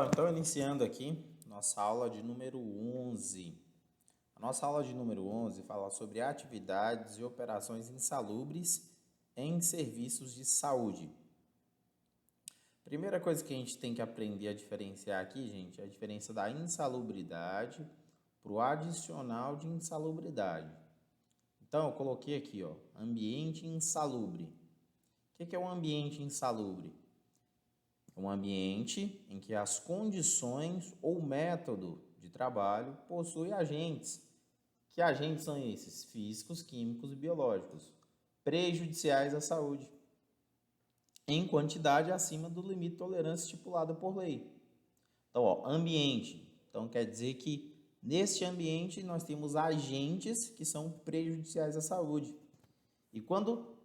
Então, iniciando aqui nossa aula de número 11. A nossa aula de número 11 fala sobre atividades e operações insalubres em serviços de saúde. Primeira coisa que a gente tem que aprender a diferenciar aqui, gente, é a diferença da insalubridade para o adicional de insalubridade. Então, eu coloquei aqui, ó, ambiente insalubre. O que é um ambiente insalubre? É um ambiente em que as condições ou método de trabalho possui agentes. Que agentes são esses? Físicos, químicos e biológicos, prejudiciais à saúde, em quantidade acima do limite de tolerância estipulado por lei. Então, ó, ambiente. Então, quer dizer que neste ambiente nós temos agentes que são prejudiciais à saúde. E quando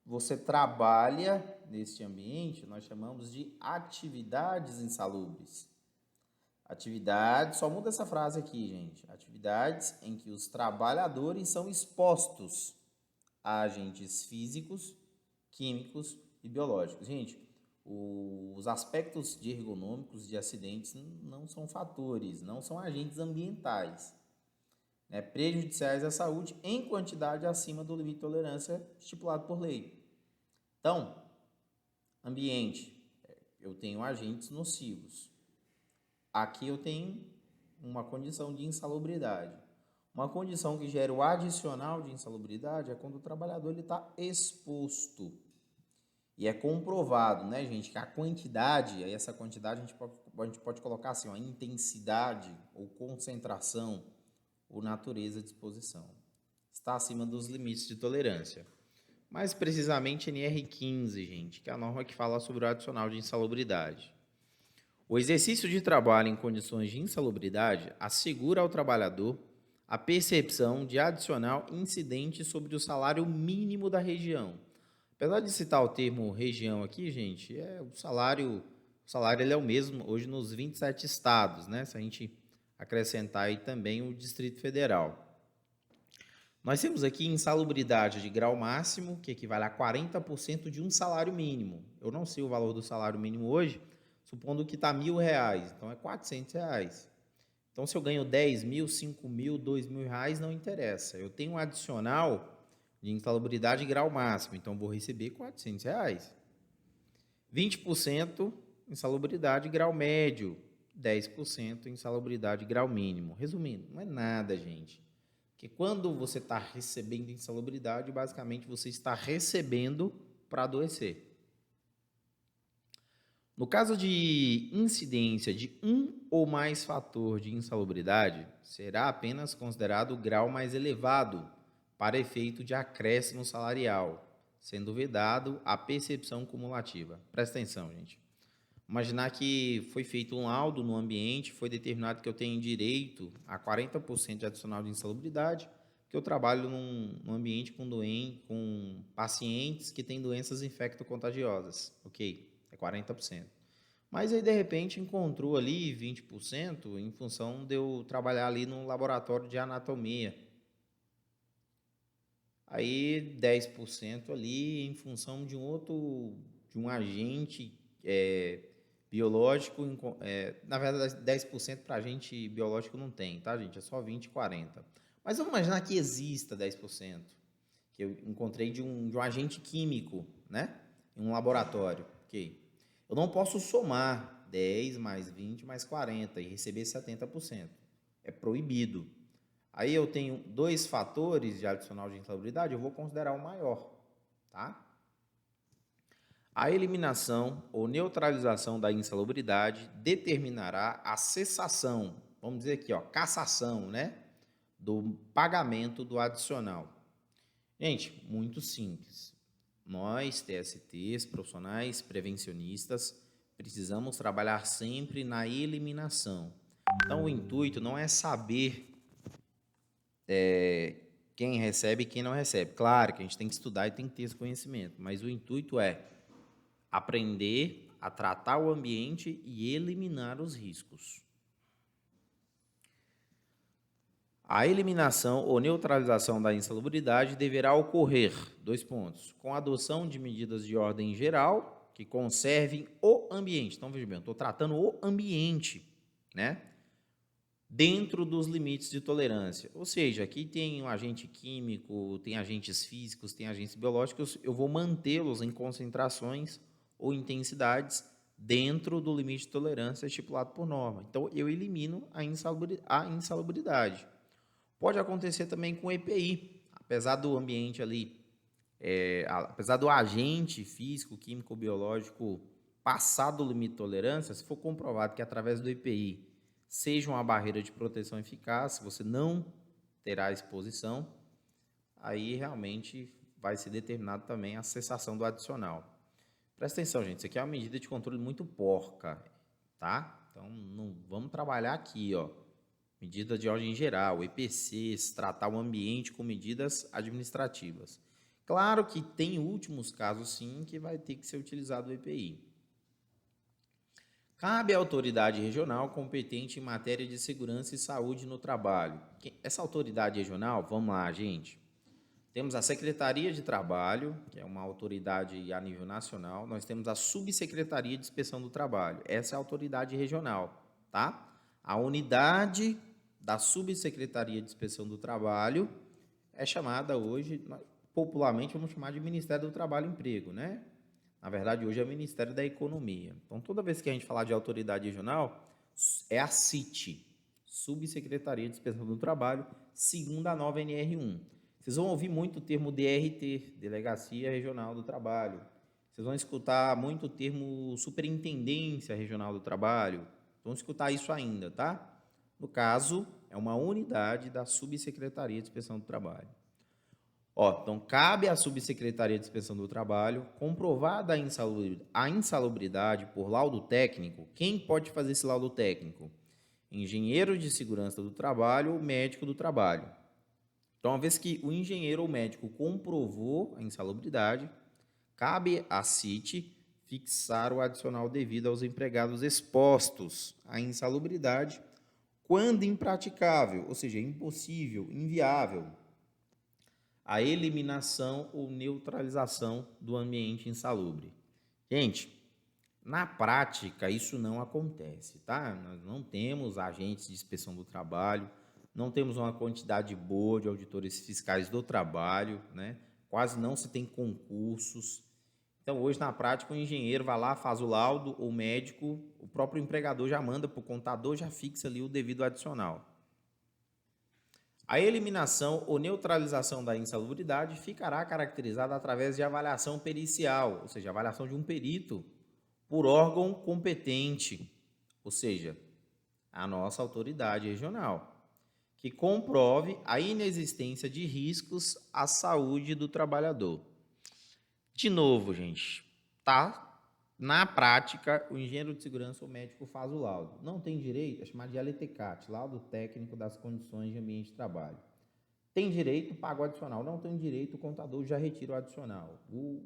você trabalha neste ambiente, nós chamamos de atividades insalubres. Atividades, só muda essa frase aqui, gente. Atividades em que os trabalhadores são expostos a agentes físicos, químicos e biológicos. Gente, os aspectos de ergonômicos de acidentes não são fatores, não são agentes ambientais, né, prejudiciais à saúde em quantidade acima do limite de tolerância estipulado por lei. Então, ambiente, eu tenho agentes nocivos. Aqui eu tenho uma condição de insalubridade. Uma condição que gera o adicional de insalubridade é quando o trabalhador está exposto. E é comprovado, né, gente, que a quantidade, aí essa quantidade a gente pode colocar assim, ó, intensidade ou concentração ou natureza de exposição. Está acima dos limites de tolerância. Mais precisamente NR15, gente, que é a norma que fala sobre o adicional de insalubridade. O exercício de trabalho em condições de insalubridade assegura ao trabalhador a percepção de adicional incidente sobre o salário mínimo da região. Apesar de citar o termo região aqui, gente, o salário ele é o mesmo hoje nos 27 estados, né? Se a gente acrescentar aí também o Distrito Federal. Nós temos aqui insalubridade de grau máximo, que equivale a 40% de um salário mínimo. Eu não sei o valor do salário mínimo hoje, supondo que está R$1.000, então é R$400. Então, se eu ganho 10 mil, 5 mil, 2 mil reais, não interessa. Eu tenho um adicional de insalubridade grau máximo, então vou receber R$400. 20% insalubridade grau médio, 10% insalubridade grau mínimo. Resumindo, não é nada, gente. Porque quando você está recebendo insalubridade, basicamente você está recebendo para adoecer. No caso de incidência de um ou mais fator de insalubridade, será apenas considerado o grau mais elevado para efeito de acréscimo salarial, sendo vedado a percepção cumulativa. Presta atenção, gente. Imaginar que foi feito um laudo no ambiente, foi determinado que eu tenho direito a 40% de adicional de insalubridade, que eu trabalho num ambiente com pacientes que têm doenças infectocontagiosas. Ok, é 40%. Mas aí, de repente, encontrou ali 20% em função de eu trabalhar ali no laboratório de anatomia. Aí 10% ali em função de um agente biológico, na verdade 10% para agente biológico não tem, tá, gente? É só 20 e 40. Mas vamos imaginar que exista 10%, que eu encontrei de um agente químico, né? Em um laboratório, ok? Eu não posso somar 10 mais 20 mais 40 e receber 70%. É proibido. Aí eu tenho dois fatores de adicional de insalubridade, eu vou considerar o maior, tá? A eliminação ou neutralização da insalubridade determinará a cessação, vamos dizer aqui, ó, cassação, né, do pagamento do adicional. Gente, muito simples. Nós, TSTs, profissionais prevencionistas, precisamos trabalhar sempre na eliminação. Então, o intuito não é saber quem recebe e quem não recebe. Claro que a gente tem que estudar e tem que ter esse conhecimento, mas o intuito é aprender a tratar o ambiente e eliminar os riscos. A eliminação ou neutralização da insalubridade deverá ocorrer, 2 pontos, com a adoção de medidas de ordem geral que conservem o ambiente. Então, veja bem, eu estou tratando o ambiente, né? Dentro dos limites de tolerância. Ou seja, aqui tem um agente químico, tem agentes físicos, tem agentes biológicos, eu vou mantê-los em concentrações ou intensidades dentro do limite de tolerância estipulado por norma. Então, eu elimino a insalubridade. Pode acontecer também com EPI, apesar do ambiente ali, apesar do agente físico, químico, biológico passar do limite de tolerância, se for comprovado que através do EPI seja uma barreira de proteção eficaz, você não terá exposição, aí realmente vai ser determinado também a cessação do adicional. Presta atenção, gente, isso aqui é uma medida de controle muito porca, tá? Então, não vamos trabalhar aqui, ó. Medida de ordem geral, EPCs, tratar o ambiente com medidas administrativas. Claro que tem últimos casos, sim, que vai ter que ser utilizado o EPI. Cabe à autoridade regional competente em matéria de segurança e saúde no trabalho. Essa autoridade regional, vamos lá, gente. Temos a Secretaria de Trabalho, que é uma autoridade a nível nacional. Nós temos a Subsecretaria de Inspeção do Trabalho. Essa é a autoridade regional, tá? A unidade da Subsecretaria de Inspeção do Trabalho é chamada hoje, popularmente, vamos chamar de Ministério do Trabalho e Emprego, né? Na verdade, hoje é o Ministério da Economia. Então, toda vez que a gente falar de autoridade regional, é a CIT, Subsecretaria de Inspeção do Trabalho, segundo a nova NR1. Vocês vão ouvir muito o termo DRT, Delegacia Regional do Trabalho. Vocês vão escutar muito o termo Superintendência Regional do Trabalho. Vão escutar isso ainda, tá? No caso, é uma unidade da Subsecretaria de Inspeção do Trabalho. Então, cabe à Subsecretaria de Inspeção do Trabalho, comprovada a insalubridade por laudo técnico. Quem pode fazer esse laudo técnico? Engenheiro de segurança do trabalho ou médico do trabalho. Então, uma vez que o engenheiro ou médico comprovou a insalubridade, cabe à CIT fixar o adicional devido aos empregados expostos à insalubridade quando impraticável, ou seja, impossível, inviável, a eliminação ou neutralização do ambiente insalubre. Gente, na prática isso não acontece, tá? Nós não temos agentes de inspeção do trabalho, não temos uma quantidade boa de auditores fiscais do trabalho, né? Quase não se tem concursos. Então, hoje, na prática, o engenheiro vai lá, faz o laudo, o médico, o próprio empregador já manda para o contador, já fixa ali o devido adicional. A eliminação ou neutralização da insalubridade ficará caracterizada através de avaliação pericial, ou seja, avaliação de um perito por órgão competente, ou seja, a nossa autoridade regional, que comprove a inexistência de riscos à saúde do trabalhador. De novo, gente, tá? Na prática, o engenheiro de segurança ou médico faz o laudo. Não tem direito, é chamado de LTCAT, laudo técnico das condições de ambiente de trabalho. Tem direito, paga o adicional. Não tem direito, o contador já retira o adicional. O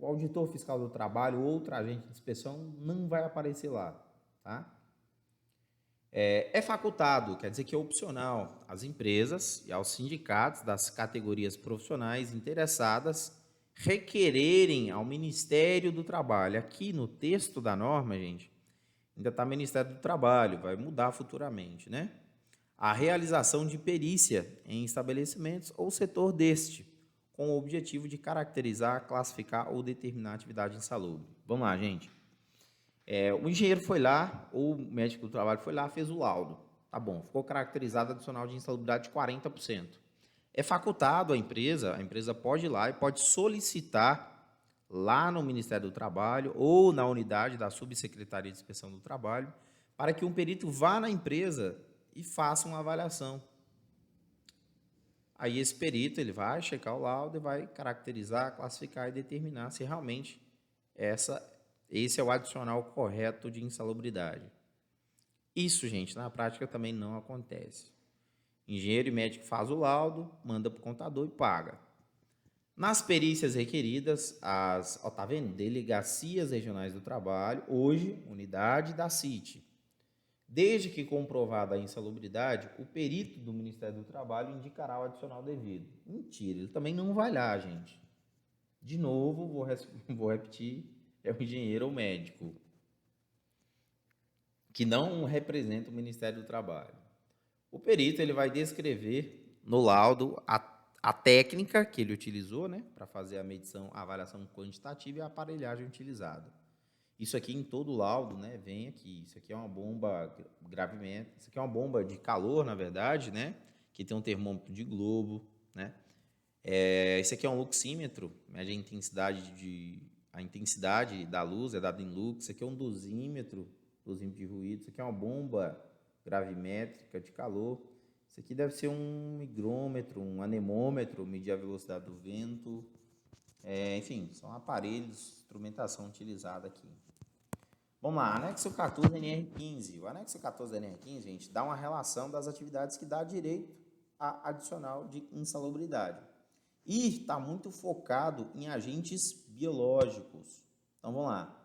auditor fiscal do trabalho, outro agente de inspeção, não vai aparecer lá, tá? É facultado, quer dizer que é opcional, às empresas e aos sindicatos das categorias profissionais interessadas requererem ao Ministério do Trabalho. Aqui no texto da norma, gente, ainda está Ministério do Trabalho, vai mudar futuramente, né? A realização de perícia em estabelecimentos ou setor deste, com o objetivo de caracterizar, classificar ou determinar a atividade insalubre. Vamos lá, gente. O engenheiro foi lá, ou o médico do trabalho foi lá, fez o laudo. Tá bom, ficou caracterizado adicional de insalubridade de 40%. É facultado a empresa pode ir lá e pode solicitar lá no Ministério do Trabalho ou na unidade da Subsecretaria de Inspeção do Trabalho para que um perito vá na empresa e faça uma avaliação. Aí esse perito ele vai checar o laudo e vai caracterizar, classificar e determinar se realmente esse é o adicional correto de insalubridade. Isso, gente, na prática também não acontece. Engenheiro e médico faz o laudo, manda para o contador e paga. Nas perícias requeridas, tá vendo? Delegacias regionais do trabalho, hoje, unidade da CIT. Desde que comprovada a insalubridade, o perito do Ministério do Trabalho indicará o adicional devido. Mentira, ele também não vai lá, gente. De novo, vou repetir, é o engenheiro ou médico, que não representa o Ministério do Trabalho. O perito ele vai descrever no laudo a técnica que ele utilizou, né, para fazer a medição, a avaliação quantitativa e a aparelhagem utilizada. Isso aqui em todo o laudo, né, vem aqui. Isso aqui é uma bomba gravimento, isso aqui é uma bomba de calor, na verdade, né, que tem um termômetro de globo, né. Esse aqui é um luxímetro, mede a intensidade da luz, é dado em lux. Isso aqui é um dosímetro de ruído. Isso aqui é uma bomba gravimétrica de calor. Isso aqui deve ser um higrômetro, um anemômetro, medir a velocidade do vento. Enfim, são aparelhos, instrumentação utilizada aqui. Vamos lá, anexo 14 da NR15. O anexo 14 da NR15, gente, dá uma relação das atividades que dá direito a adicional de insalubridade. E está muito focado em agentes biológicos. Então, vamos lá.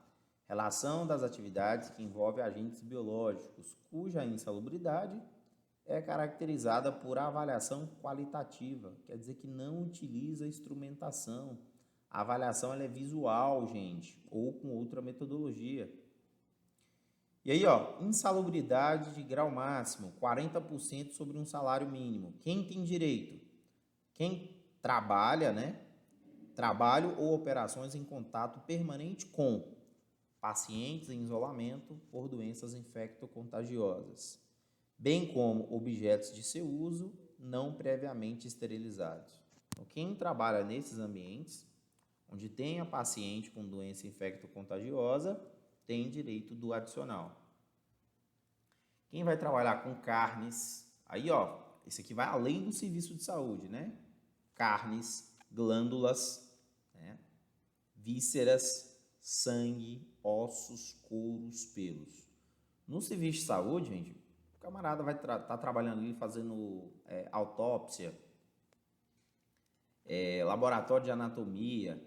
Relação das atividades que envolvem agentes biológicos, cuja insalubridade é caracterizada por avaliação qualitativa. Quer dizer que não utiliza instrumentação. A avaliação ela é visual, gente, ou com outra metodologia. E aí, ó, insalubridade de grau máximo, 40% sobre um salário mínimo. Quem tem direito? Quem trabalha, né? Trabalho ou operações em contato permanente com pacientes em isolamento por doenças infecto-contagiosas, bem como objetos de seu uso não previamente esterilizados. Então, quem trabalha nesses ambientes, onde tem a paciente com doença infecto-contagiosa, tem direito do adicional. Quem vai trabalhar com carnes, aí ó, esse aqui vai além do serviço de saúde, né? Carnes, glândulas, né? Vísceras, sangue, ossos, couros, pelos. No serviço de saúde, gente, o camarada vai estar trabalhando ali fazendo autópsia, laboratório de anatomia,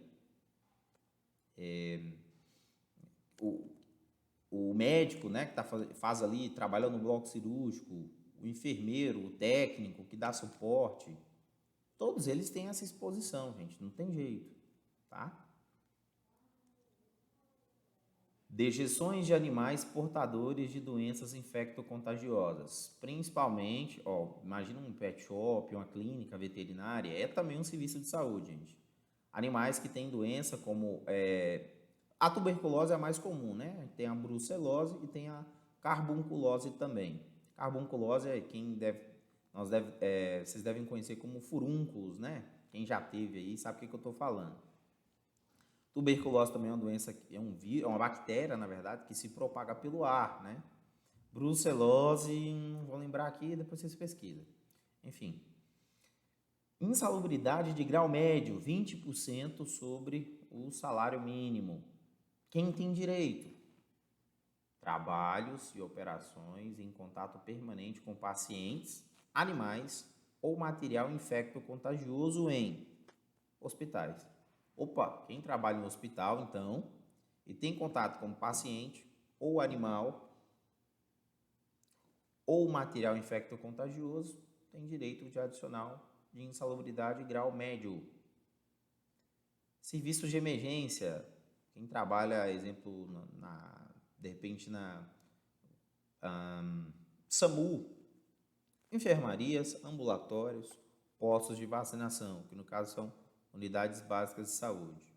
o médico, né, que faz ali, trabalha no bloco cirúrgico, o enfermeiro, o técnico que dá suporte, todos eles têm essa exposição, gente, não tem jeito, tá? Dejeções de animais portadores de doenças infecto-contagiosas, principalmente, ó, imagina um pet shop, uma clínica veterinária, é também um serviço de saúde, gente. Animais que têm doença como a tuberculose é a mais comum, né? Tem a brucelose e tem a carbunculose também. Carbunculose é vocês devem conhecer como furúnculos, né? Quem já teve aí sabe o que eu estou falando. Tuberculose também é uma doença, é uma bactéria, na verdade, que se propaga pelo ar, né? Brucelose, não vou lembrar aqui, depois vocês pesquisam. Enfim. Insalubridade de grau médio, 20% sobre o salário mínimo. Quem tem direito? Trabalhos e operações em contato permanente com pacientes, animais ou material infecto-contagioso em hospitais. Opa, quem trabalha no hospital, então, e tem contato com paciente ou animal ou material infecto-contagioso, tem direito de adicional de insalubridade grau médio. Serviços de emergência, quem trabalha, exemplo, de repente na SAMU, enfermarias, ambulatórios, postos de vacinação, que no caso são unidades básicas de saúde.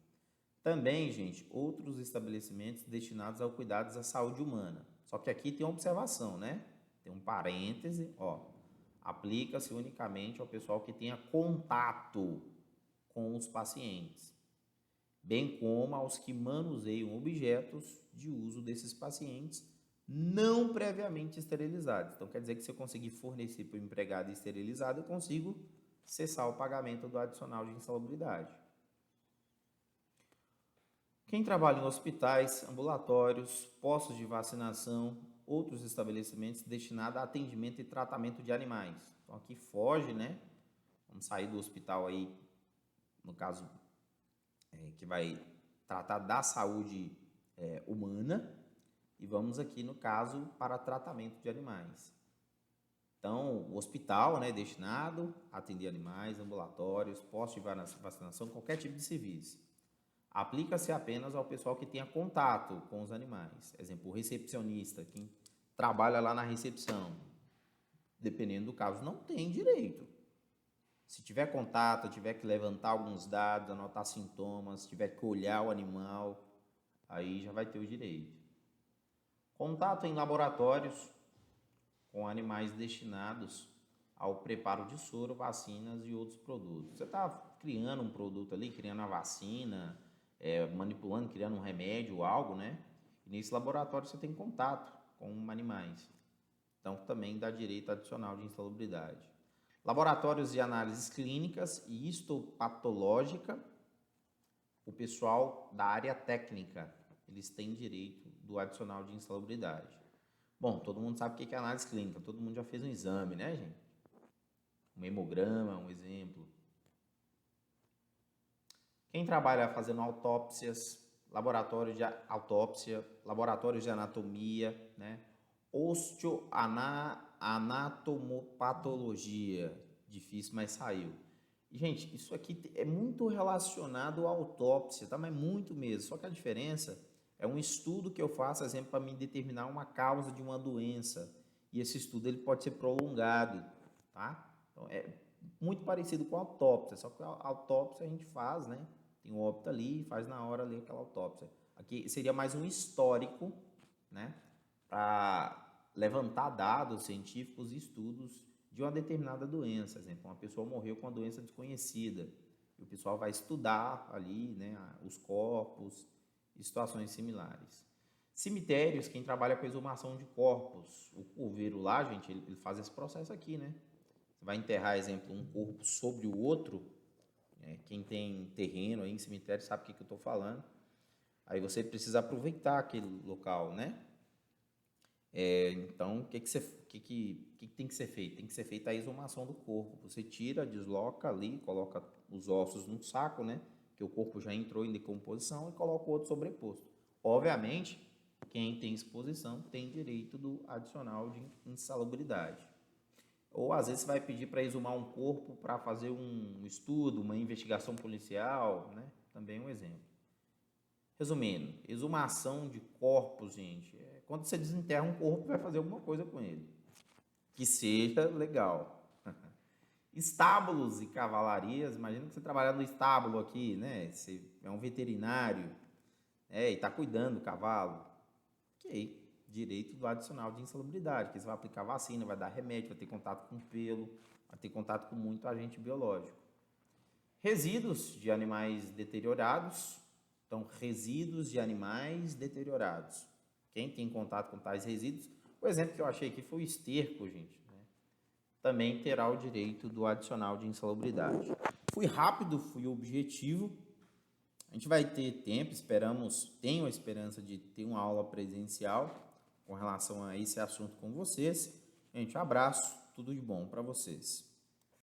Também, gente, outros estabelecimentos destinados ao cuidado da saúde humana. Só que aqui tem uma observação, né? Tem um parêntese, ó. Aplica-se unicamente ao pessoal que tenha contato com os pacientes, bem como aos que manuseiam objetos de uso desses pacientes não previamente esterilizados. Então, quer dizer que se eu conseguir fornecer para o empregado esterilizado, eu consigo cessar o pagamento do adicional de insalubridade. Quem trabalha em hospitais, ambulatórios, postos de vacinação, outros estabelecimentos destinados a atendimento e tratamento de animais. Então, aqui foge, né? Vamos sair do hospital aí, no caso, que vai tratar da saúde humana, e vamos aqui, no caso, para tratamento de animais. Então, o hospital, né, destinado a atender animais, ambulatórios, postos de vacinação, qualquer tipo de serviço. aplica-se apenas ao pessoal que tenha contato com os animais. Exemplo, o recepcionista, quem trabalha lá na recepção, dependendo do caso, não tem direito. Se tiver contato, tiver que levantar alguns dados, anotar sintomas, tiver que olhar o animal, aí já vai ter o direito. Contato em laboratórios com animais destinados ao preparo de soro, vacinas e outros produtos. Você está criando um produto ali, criando a vacina, manipulando, criando um remédio, algo, né? E nesse laboratório você tem contato com animais. Então também dá direito adicional de insalubridade. Laboratórios de análises clínicas e histopatológica, o pessoal da área técnica, eles têm direito do adicional de insalubridade. Bom, todo mundo sabe o que é análise clínica, todo mundo já fez um exame, né, gente? Um hemograma, um exemplo. Quem trabalha fazendo autópsias, laboratórios de autópsia, laboratórios de anatomia, né? Osteoanatomopatologia, difícil, mas saiu. Gente, isso aqui é muito relacionado à autópsia, tá? Mas muito mesmo. Só que a diferença é um estudo que eu faço, exemplo, para me determinar uma causa de uma doença. E esse estudo ele pode ser prolongado, tá? Então, é muito parecido com a autópsia, só que a autópsia a gente faz, né? Tem um óbito ali, faz na hora ali aquela autópsia. Aqui seria mais um histórico, né? Para levantar dados científicos e estudos de uma determinada doença. Por exemplo, uma pessoa morreu com uma doença desconhecida. E o pessoal vai estudar ali, né, os corpos e situações similares. Cemitérios, quem trabalha com exumação de corpos. O coveiro lá, gente, ele faz esse processo aqui, né? Você vai enterrar, exemplo, um corpo sobre o outro. Quem tem terreno aí em cemitério sabe o que eu estou falando. Aí você precisa aproveitar aquele local, né? Então, o que tem que ser feito? Tem que ser feita a exumação do corpo. Você tira, desloca ali, coloca os ossos num saco, né? Que o corpo já entrou em decomposição e coloca o outro sobreposto. Obviamente, quem tem exposição tem direito do adicional de insalubridade. Ou às vezes você vai pedir para exumar um corpo para fazer um estudo, uma investigação policial, né? Também é um exemplo. Resumindo, exumação de corpos, gente, quando você desenterra um corpo, vai fazer alguma coisa com ele, que seja legal. Estábulos e cavalarias, imagina que você trabalha no estábulo aqui, né? Você é um veterinário, e está cuidando do cavalo. Ok, direito do adicional de insalubridade, que você vai aplicar vacina, vai dar remédio, vai ter contato com pelo, vai ter contato com muito agente biológico. Resíduos de animais deteriorados. Então, resíduos de animais deteriorados. Quem tem contato com tais resíduos, o exemplo que eu achei aqui foi o esterco, gente, né? Também terá o direito do adicional de insalubridade. Fui rápido, fui objetivo. A gente vai ter tempo, tenho a esperança de ter uma aula presencial com relação a esse assunto com vocês. Gente, um abraço, tudo de bom para vocês.